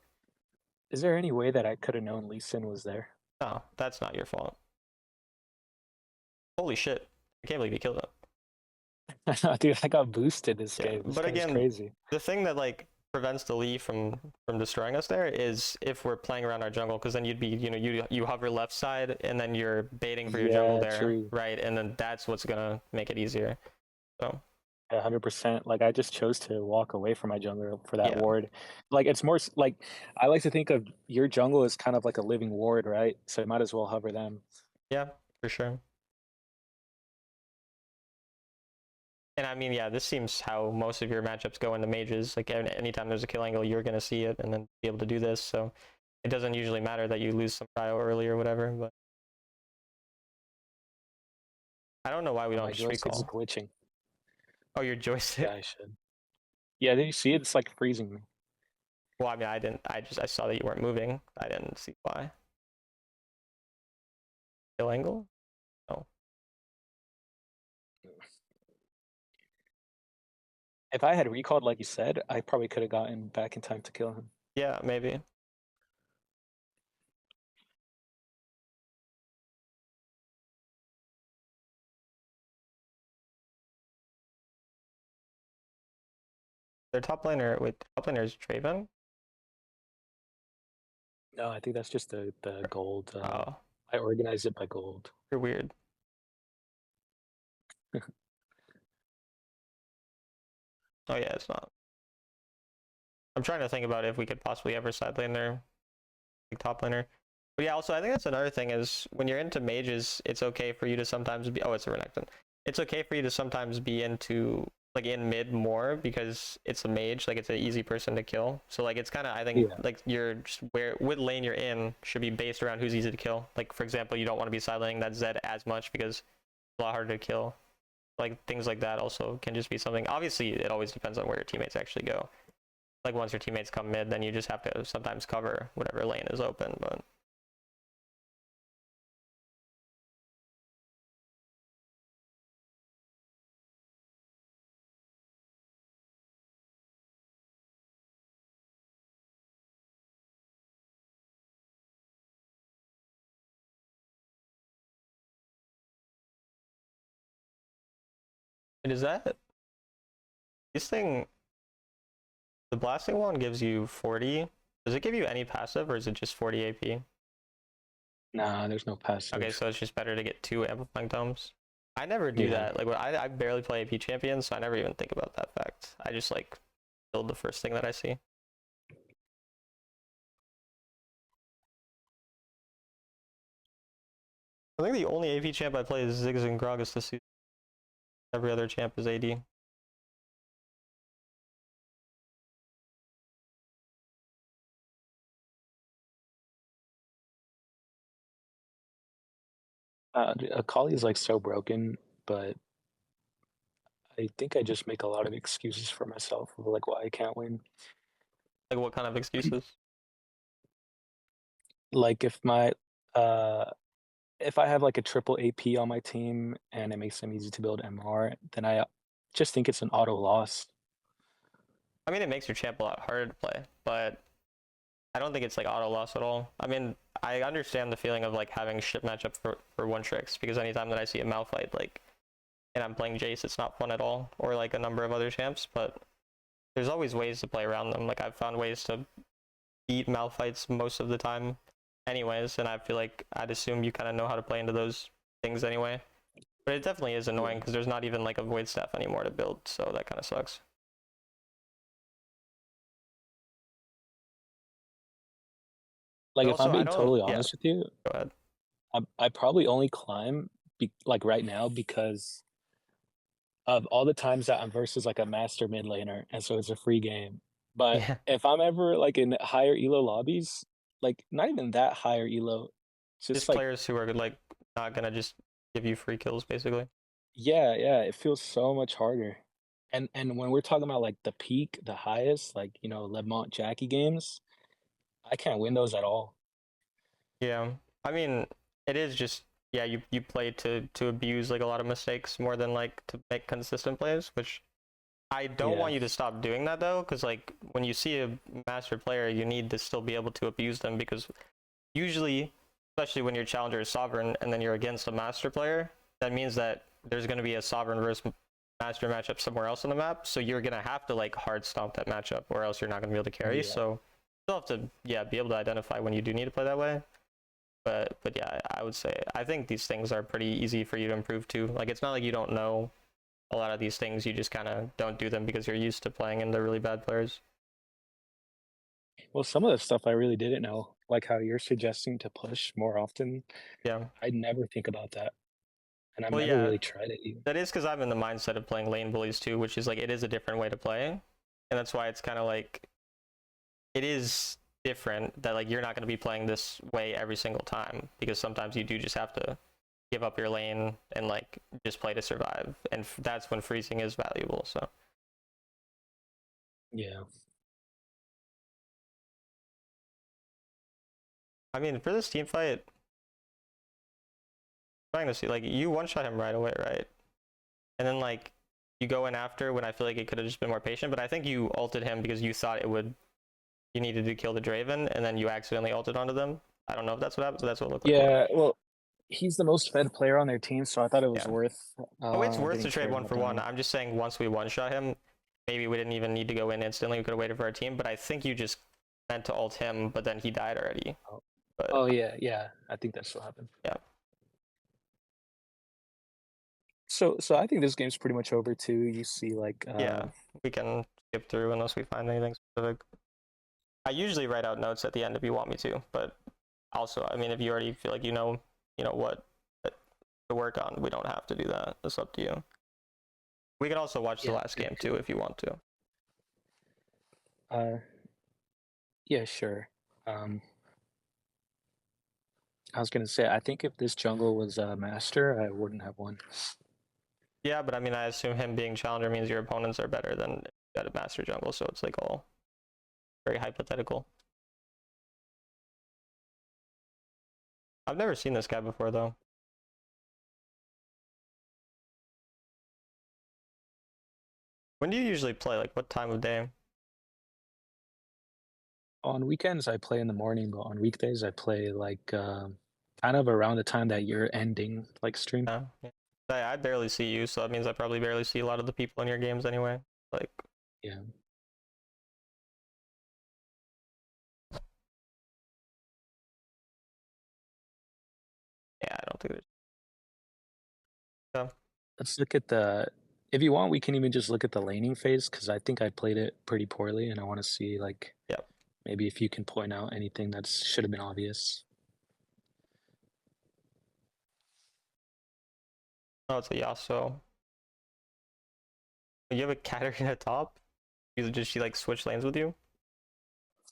Is there any way that I could have known Lee Sin was there?
No, that's not your fault. Holy shit. I can't believe you killed him.
Dude, I got boosted this game. This
but again,
crazy.
The thing that like prevents the Lee from destroying us there is if we're playing around our jungle, because then you'd be, you hover left side and then you're baiting for your jungle there,
true.
right? And then that's what's gonna make it easier. So.
100%. Like I just chose to walk away from my jungler for that
Yeah,
ward. Like it's more like I like to think of your jungle as kind of like a living ward, right? So you might as well hover them.
yeah, for sure. And I mean, yeah, this seems how most of your matchups go in the mages. Like anytime there's a kill angle, you're gonna see it and then be able to do this. So it doesn't usually matter that you lose some prio early or whatever. But I don't know why we
Oh,
don't
my
just
joystick is
recall.
glitching.
Oh, your joystick.
Yeah, I should. Yeah, did you see it? It's like freezing me.
Well, I mean, I didn't. I saw that you weren't moving. I didn't see why. Kill angle? Oh,
If I had recalled like you said, I probably could have gotten back in time to kill him.
yeah, maybe. Their top laner. Wait, top laner is Draven.
No, I think that's just the gold.
Oh,
I organized it by gold.
you're weird. Oh yeah, it's not. I'm trying to think about if we could possibly ever side lane their like, top laner. But yeah, also I think that's another thing is when you're into mages, it's okay for you to sometimes be. Oh, it's a Renekton. It's okay for you to sometimes be into like in mid more because it's a mage, like it's an easy person to kill. So like it's kind of I think
Yeah.
like you're just where what lane you're in should be based around who's easy to kill. Like for example, you don't want to be side laning that Zed as much because it's a lot harder to kill. Like things like that also can just be something. Obviously, it always depends on where your teammates actually go. Like once your teammates come mid, then you just have to sometimes cover whatever lane is open. But is that this thing? The blasting one gives you 40. Does it give you any passive or is it just 40 AP?
Nah, there's no
Okay,
passive.
so it's just better to get 2 amplifying tomes. I never do
Yeah.
that. Like I barely play AP champions, so I never even think about that fact. I just like build the first thing that I see. I think the only AP champ I play is Ziggs and Gragas this season. Every other champ is AD.
Akali is like so broken, but I think I just make a lot of excuses for myself of like why I can't win.
Like what kind of excuses?
Like uh if I have like a triple AP on my team and it makes them easy to build MR, then I just think it's an auto loss.
I mean, it makes your champ a lot harder to play, but I don't think it's like auto loss at all. I mean, I understand the feeling of like having shit matchup for one tricks because anytime that I see a Malphite like and I'm playing Jace, it's not fun at all, or like a number of other champs. But there's always ways to play around them. Like I've found ways to beat Malphites most of the time, anyways, and I feel like I'd assume you kind of know how to play into those things anyway. But it definitely is annoying because there's not even like a void staff anymore to build, so that kind of sucks.
Like
But
if I'm
also, I
being
don't.
totally
Yeah,
honest with you,
go ahead.
I probably only climb like right now because of all the times that I'm versus like a master mid laner, and so it's a free game. But
Yeah,
if I'm ever like in higher elo lobbies, like not even that higher elo, just
just
like
players who are like not gonna just give you free kills, basically.
yeah, it feels so much harder. And when we're talking about like the peak, the highest, like you know, Lemont Jackie games, I can't win those at all.
Yeah, I mean, it is just yeah, you play to abuse like a lot of mistakes more than like to make consistent plays, which I don't
Yeah,
want you to stop doing that though, because like when you see a master player, you need to still be able to abuse them because usually, especially when your challenger is sovereign and then you're against a master player, that means that there's going to be a sovereign versus master matchup somewhere else on the map, so you're going to have to like hard stomp that matchup, or else you're not going to be able to carry.
yeah.
So you still have to yeah be able to identify when you do need to play that way. But yeah, I would say I think these things are pretty easy for you to improve too. Like it's not like you don't know a lot of these things you just kind of don't do them because you're used to playing and they're really bad players.
Well, some of the stuff I really didn't know, like how you're suggesting to push more often.
Yeah.
I'd never think about that, and I've
Well,
never
yeah,
really tried it even.
that is because I'm in the mindset of playing lane bullies too, which is like it is a different way to play, and that's why it's kind of like it is different that like you're not going to be playing this way every single time because sometimes you do just have to give up your lane and like just play to survive, and that's when freezing is valuable. So
Yeah.
I mean, for this team fight, I'm trying to see like you one shot him right away, right? And then like you go in after when I feel like it could have just been more patient, but I think you ulted him because you thought it would you needed to kill the Draven and then you accidentally ulted onto them. I don't know if that's what happened, but that's what it looked like.
Yeah, well, he's the most fed player on their team, so I thought it was
Yeah.
worth
Oh, it's worth
getting
to trade
carried
one
out
for one.
down.
I'm just saying once we one shot him, maybe we didn't even need to go in instantly. We could have waited for our team, but I think you just meant to ult him, but then he died already.
Oh,
But
oh yeah, I think that's what happened.
yeah.
So I think this game's pretty much over too. You see, like,
Yeah, we can skip through unless we find anything specific. I usually write out notes at the end if you want me to, but also, I mean, if you already feel like you know what to work on, we don't have to do that. It's up to you. We can also watch the
yeah,
last game too if you want to.
uh, yeah, sure. I was gonna say, I think if this jungle was a master, I wouldn't have won.
Yeah, but I mean, I assume him being challenger means your opponents are better than if you got a master jungle, so it's like all very hypothetical. I've never seen this guy before though. When do you usually play? Like what time of day?
On weekends, I play in the morning, but on weekdays, I play like kind of around the time that you're ending like stream.
Yeah. I barely see you, so that means I probably barely see a lot of the people in your games anyway. Like,
Yeah.
yeah, I don't think there's. Yeah.
Let's look at the. If you want, we can even just look at the laning phase because I think I played it pretty poorly, and I want to see like
Yeah.
maybe if you can point out anything that should have been obvious.
Oh, it's a Yasuo. You have a Katarina top? Does she like switch lanes with you?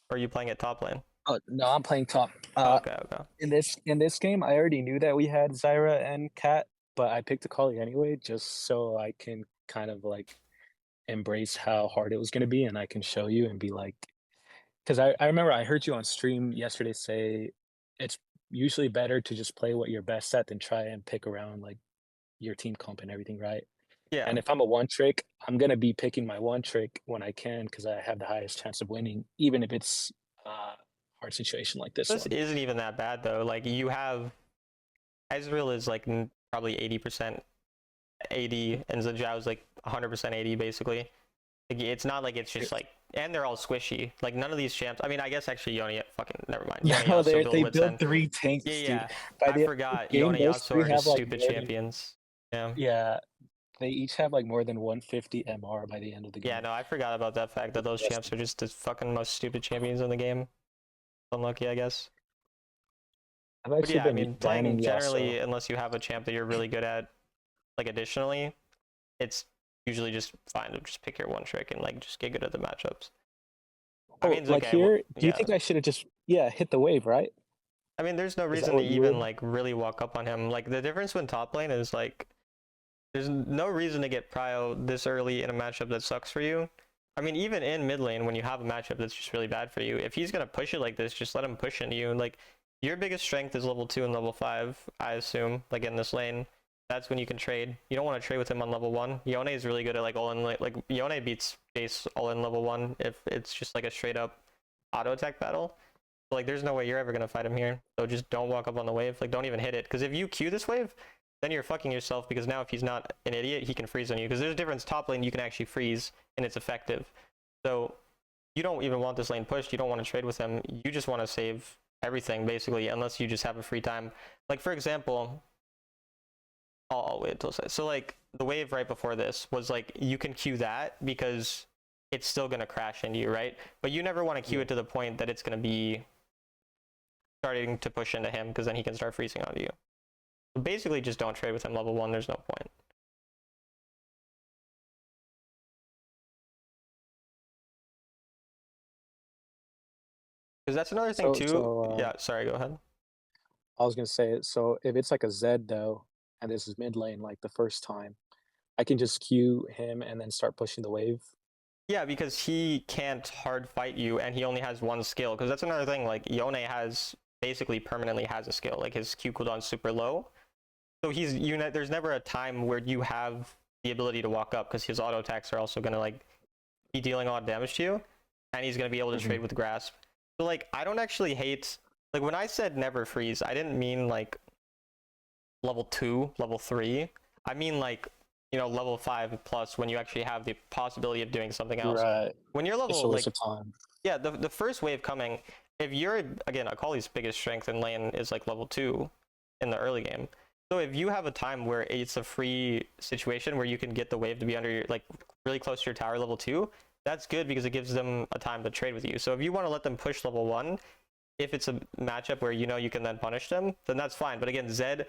Or are you playing at top lane?
Oh no, I'm playing top.
Okay, okay.
In this game, I already knew that we had Zyra and Kat, but I picked Akali anyway, just so I can kind of like embrace how hard it was going to be, and I can show you and be like, because I remember I heard you on stream yesterday say it's usually better to just play what you're best at than try and pick around like your team comp and everything, right?
Yeah.
And if I'm a one trick, I'm gonna be picking my one trick when I can because I have the highest chance of winning, even if it's a hard situation like this
This
one.
isn't even that bad though. Like you have Ezreal is like probably 80% AD and Zhao is like 100% AD basically. Like, it's not like it's just like, and they're all squishy. Like none of these champs. I mean, I guess actually Yone fucking never mind. Yone
No,
also
they
built
build
Blitzen.
3 tanks,
Yeah,
dude.
yeah.
By
I
the end of
forgot.
the game,
Yone
those
Yasuo
three
are
have
just
like
stupid
more than,
champions. Yeah.
yeah, they each have like more than 150 MR by the end of the game.
Yeah, no, I forgot about that fact that those champs are just the fucking most stupid champions in the game. Unlucky, I guess.
I've
But
actually
yeah, I
been
mean,
banning
playing generally,
Yasuo.
unless you have a champ that you're really good at, like additionally, it's usually just fine to just pick your one trick and like just get good at the matchups. I
Oh,
mean, it's
like
okay. Well,
here, do you
yeah.
think I should have just hit the wave, right?
I mean, there's no
Is that
reason to
what you
even
would?
like really walk up on him. Like the difference when top lane is like, there's no reason to get prio this early in a matchup that sucks for you. I mean, even in mid lane, when you have a matchup that's just really bad for you, if he's gonna push it like this, just let him push into you. Like, your biggest strength is level 2 and level 5, I assume. Like in this lane, that's when you can trade. You don't want to trade with him on level 1. Yone is really good at like all in like Yone beats Jace all in level 1 if it's just like a straight up auto attack battle. So, like, there's no way you're ever gonna fight him here. So just don't walk up on the wave. Like, don't even hit it. Because if you Q this wave, then you're fucking yourself. Because now if he's not an idiot, he can freeze on you. Because there's a difference. Top lane, you can actually freeze, and it's effective. So you don't even want this lane pushed. You don't want to trade with him. You just want to save everything, basically, unless you just have a free time. Like, for example, I'll wait till say. So like the wave right before this was like you can queue that because it's still gonna crash into you, right? But you never want to queue it to the point that it's gonna be starting to push into him because then he can start freezing onto you. So basically, just don't trade with him level 1. There's no point. Because that's another thing too. Yeah, sorry, go ahead.
I was gonna say, so if it's like a Zed though, and this is mid lane like the first time, I can just queue him and then start pushing the wave.
Yeah, because he can't hard fight you and he only has one skill. Because that's another thing, like Yone has basically permanently has a skill. Like his Q cooldown's super low. So there's never a time where you have the ability to walk up because his auto attacks are also gonna like be dealing a lot of damage to you. And he's gonna be able to trade with grasp. So like I don't actually hate like when I said never freeze, I didn't mean like level 2, level 3. I mean like level 5 plus when you actually have the possibility of doing something else.
Right.
When you're level
It's a waste of time.
yeah, the first wave coming, if you're again Akali's biggest strength in lane is like level 2 in the early game. So if you have a time where it's a free situation where you can get the wave to be under your like really close to your tower level 2, that's good because it gives them a time to trade with you. So if you want to let them push level 1, if it's a matchup where you can then punish them, then that's fine. But again, Zed,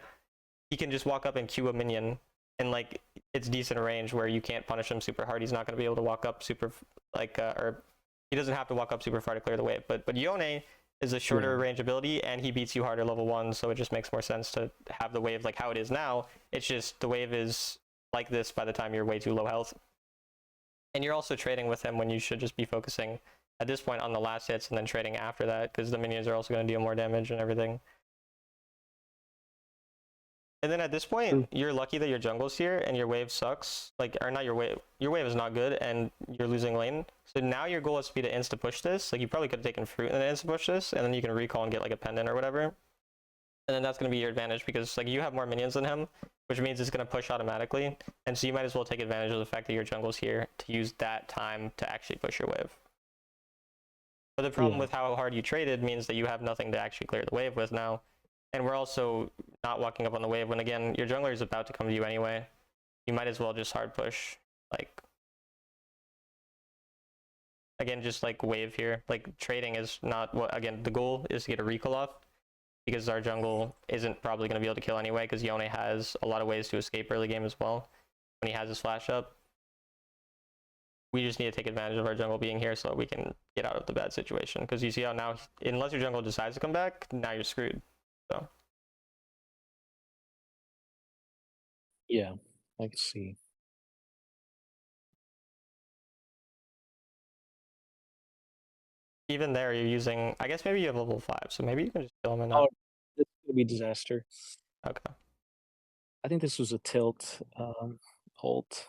he can just walk up and queue a minion and like it's decent range where you can't punish him super hard. He's not going to be able to walk up super like or he doesn't have to walk up super far to clear the wave. But Yone is a shorter range ability and he beats you harder level 1, so it just makes more sense to have the wave like how it is now. It's just the wave is like this by the time you're way too low health. And you're also trading with him when you should just be focusing at this point on the last hits and then trading after that because the minions are also going to deal more damage and everything. And then at this point, you're lucky that your jungle's here and your wave sucks. Like, or not your wave is not good and you're losing lane. So now your goal is to be to insta push this. Like, you probably could have taken fruit and then insta push this, and then you can recall and get like a pendant or whatever. And then that's going to be your advantage because like you have more minions than him, which means it's going to push automatically. And so you might as well take advantage of the fact that your jungle's here to use that time to actually push your wave. But the problem with how hard you traded means that you have nothing to actually clear the wave with now. And we're also not walking up on the wave when, again, your jungler is about to come to you anyway. You might as well just hard push. Like, again, just like wave here. Like, trading is not what, again, the goal is to get a recall off because our jungle isn't probably going to be able to kill anyway because Yone has a lot of ways to escape early game as well when he has his flash up. We just need to take advantage of our jungle being here so that we can get out of the bad situation. Because you see how now, unless your jungle decides to come back, now you're screwed. So.
Yeah, I can see.
Even there, you're using. I guess maybe you have level 5, so maybe you can just kill him and. Oh,
this is gonna be disaster.
Okay.
I think this was a tilt ult.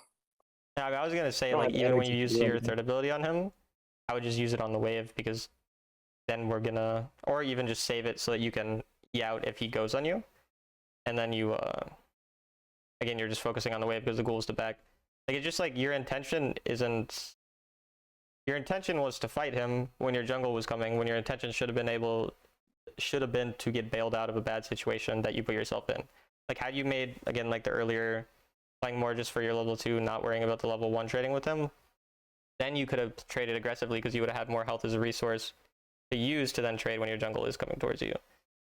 Yeah, I was gonna say like even when you use your third ability on him, I would just use it on the wave because then we're gonna, or even just save it so that you can E out if he goes on you, and then you again you're just focusing on the wave because the goal is to back. Like it's just like your intention isn't. Your intention was to fight him when your jungle was coming. When your intention should have been to get bailed out of a bad situation that you put yourself in. Like had you made again like the earlier playing more just for your level 2, not worrying about the level 1 trading with him, then you could have traded aggressively because you would have had more health as a resource to use to then trade when your jungle is coming towards you.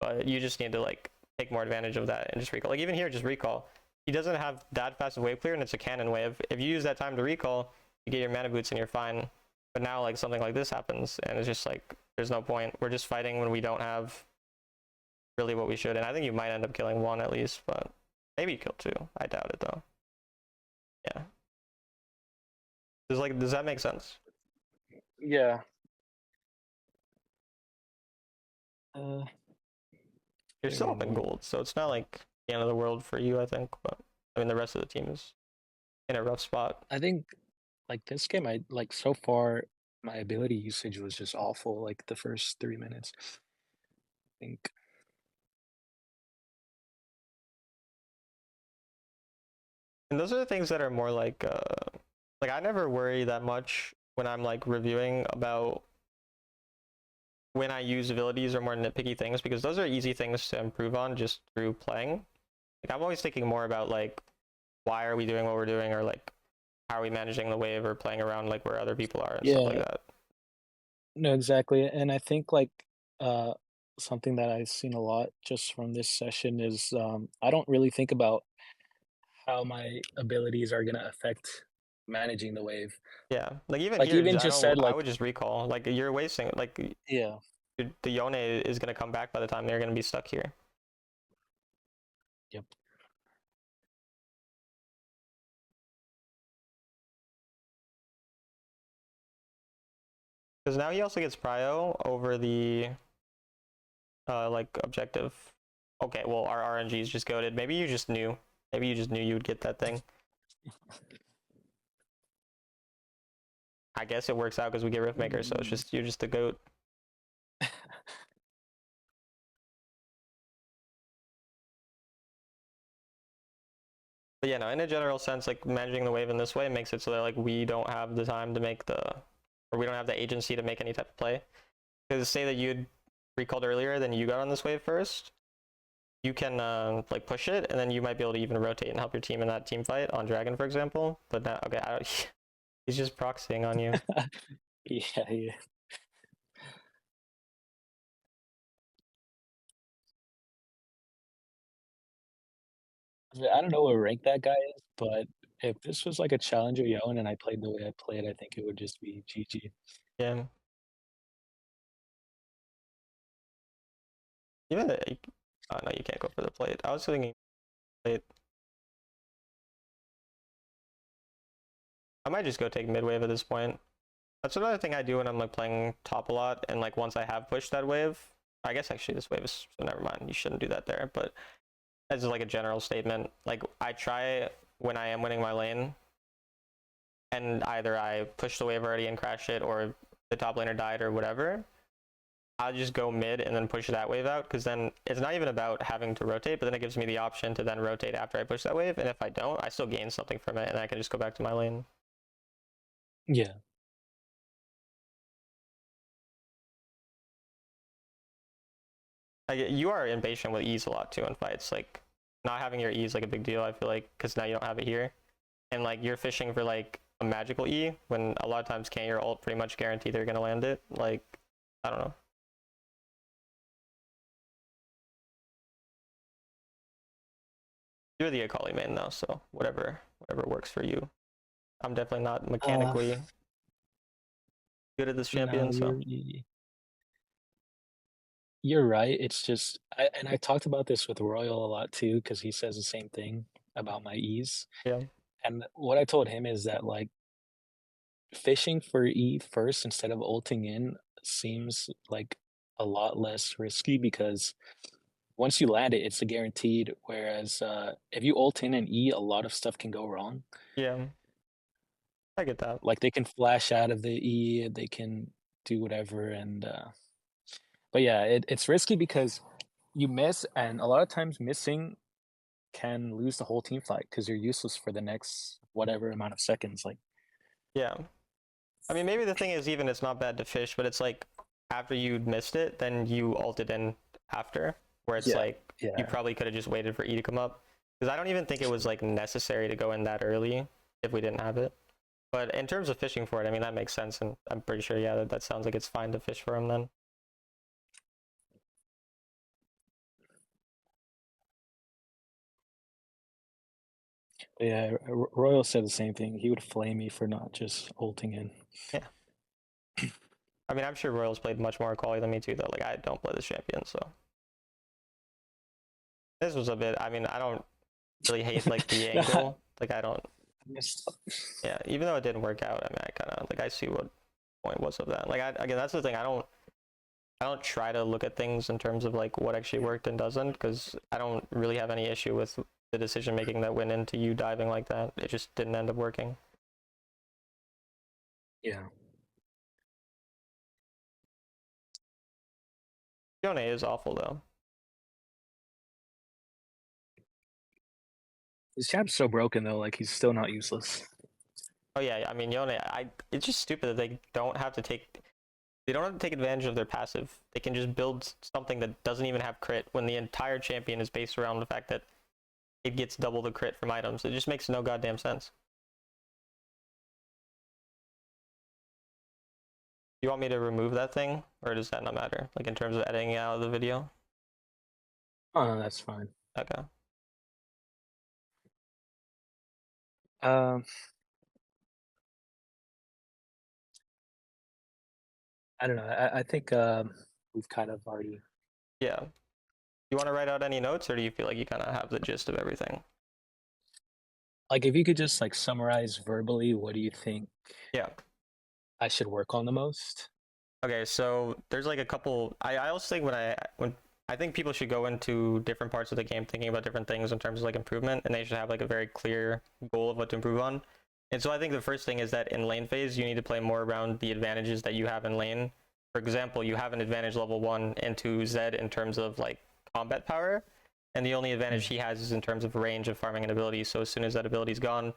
But you just need to like take more advantage of that and just recall. Like even here, just recall. He doesn't have that fast of wave clear and it's a cannon wave. If you use that time to recall, you get your mana boots and you're fine. But now like something like this happens and it's just like there's no point. We're just fighting when we don't have really what we should. And I think you might end up killing 1 at least, but maybe you kill 2. I doubt it though. Yeah. Does that make sense?
Yeah.
You're still up in gold, so it's not like the end of the world for you, I think. But I mean, the rest of the team is in a rough spot.
I think, like this game, I like so far my ability usage was just awful. Like the first 3 minutes, I think.
And those are the things that are more like I never worry that much when I'm like reviewing about when I use abilities or more nitpicky things because those are easy things to improve on just through playing. Like I'm always thinking more about like why are we doing what we're doing, or like how are we managing the wave, or playing around like where other people are and stuff like
Yeah,
that.
no, exactly. And I think like uh something that I've seen a lot just from this session is I don't really think about how my abilities are gonna affect managing the wave.
Yeah, like even
Like
here,
even just said
I
like
would just recall. Like you're wasting. Like
yeah,
the Yone is gonna come back by the time they're gonna be stuck here.
yep.
Because now he also gets prio over the like objective. Okay, well our RNG is just goaded. Maybe you just knew. Maybe you just knew you would get that thing. I guess it works out because we get Riftmaker, so it's just you're just the goat. But yeah, no, in a general sense, like managing the wave in this way makes it so that like we don't have the time to make the, or we don't have the agency to make any type of play. Because say that you'd recalled earlier, then you got on this wave first, you can like push it, and then you might be able to even rotate and help your team in that team fight on Dragon, for example. But now, okay, he's just proxying on you.
Yeah, yeah. I don't know what rank that guy is, but if this was like a challenger Yone and I played the way I played, I think it would just be GG.
Yeah. Even oh no, you can't go for the plate. I was thinking plate. I might just go take mid wave at this point. That's another thing I do when I'm like playing top a lot, and like once I have pushed that wave, I guess actually this wave is, so never mind, you shouldn't do that there, but as like a general statement, like I try when I am winning my lane, and either I push the wave already and crash it, or the top laner died or whatever, I'll just go mid and then push that wave out, because then it's not even about having to rotate, but then it gives me the option to then rotate after I push that wave, and if I don't, I still gain something from it, and I can just go back to my lane.
Yeah.
Like, you are impatient with E's a lot too in fights. Like not having your E is like a big deal, I feel like, because now you don't have it here, and like you're fishing for like a magical E when a lot of times can't your ult pretty much guarantee they're gonna land it. Like I don't know. You're the Akali main though, so whatever works for you. I'm definitely not
Uh,
mechanically good at this
no,
champion, so
you're right. It's just I talked about this with Royal a lot too because he says the same thing about my ease.
yeah,
And what I told him is that like fishing for E first instead of ulting in seems like a lot less risky because once you land it, it's a guaranteed. Whereas if you ult in an E, a lot of stuff can go wrong.
yeah, I get that.
Like they can flash out of the E, they can do whatever, and but yeah, it's risky because you miss, and a lot of times missing can lose the whole team fight because you're useless for the next whatever amount of seconds. Like
Yeah, I mean maybe the thing is even it's not bad to fish, but it's like after you missed it, then you ulted in after, where it's
yeah,
like you
yeah,
probably could have just waited for E to come up. Because I don't even think it was like necessary to go in that early if we didn't have it. But in terms of fishing for it, I mean that makes sense, and I'm pretty sure yeah that sounds like it's fine to fish for him then.
but yeah. Royal said the same thing. He would flame me for not just ulting in.
Yeah. I mean I'm sure Royal's played much more quality than me too though. Like I don't play this champion, so this was a bit. I mean I don't really hate like the angle. Like I don't. Yeah, even though it didn't work out, I mean I kind of like I see what point was of that. Like again that's the thing. I don't try to look at things in terms of like what actually worked and doesn't, because I don't really have any issue with the decision making that went into you diving like that. It just didn't end up working.
Yeah.
Yone is awful though.
His champ's so broken though, like he's still not useless.
Oh yeah, I mean Yone, it's just stupid that they don't have to take advantage of their passive. They can just build something that doesn't even have crit when the entire champion is based around the fact that it gets double the crit from items. It just makes no goddamn sense. You want me to remove that thing, or does that not matter? Like in terms of editing it out of the video?
Oh, no, that's fine.
Okay.
Um, I don't know. I think we've kind of already.
Yeah. You want to write out any notes, or do you feel like you kind of have the gist of everything?
Like, if you could just like summarize verbally, what do you think
Yeah.
I should work on the most?
Okay, so there's like a couple. I also think when I think people should go into different parts of the game thinking about different things in terms of like improvement, and they should have like a very clear goal of what to improve on. And so I think the first thing is that in lane phase, you need to play more around the advantages that you have in lane. For example, you have an advantage level 1 into Zed in terms of like combat power, and the only advantage he has is in terms of range of farming an ability. So as soon as that ability's gone,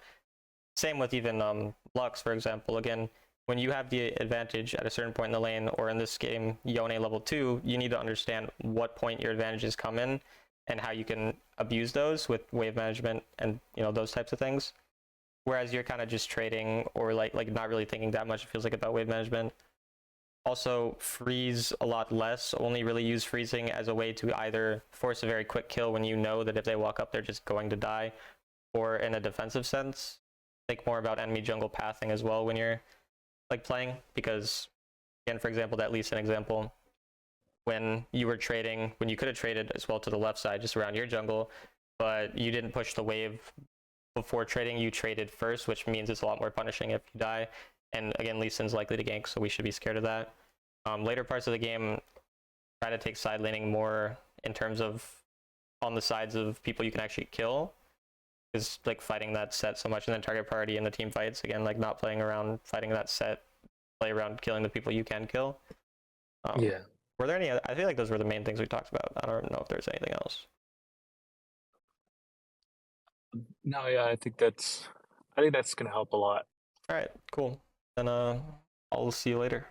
same with even Lux, for example. Again, when you have the advantage at a certain point in the lane, or in this game, Yone level 2, you need to understand what point your advantages come in and how you can abuse those with wave management and those types of things. Whereas you're kind of just trading or like not really thinking that much, it feels like, about wave management. Also, freeze a lot less. Only really use freezing as a way to either force a very quick kill when you know that if they walk up, they're just going to die, or in a defensive sense, think more about enemy jungle pathing as well when you're like playing, because again, for example, that leads an example when you were trading, when you could have traded as well to the left side just around your jungle, but you didn't push the wave before trading. You traded first, which means it's a lot more punishing if you die. And again, Lee Sin's likely to gank, so we should be scared of that. Later parts of the game, try to take side laning more in terms of on the sides of people you can actually kill, is like fighting that set so much, and then target priority in the team fights, again, like not playing around fighting that set, play around killing the people you can kill.
Yeah.
Were there any other, I feel like those were the main things we talked about. I don't know if there's anything else.
No, yeah, I think that's gonna help a lot.
All right, cool. Then I'll see you later.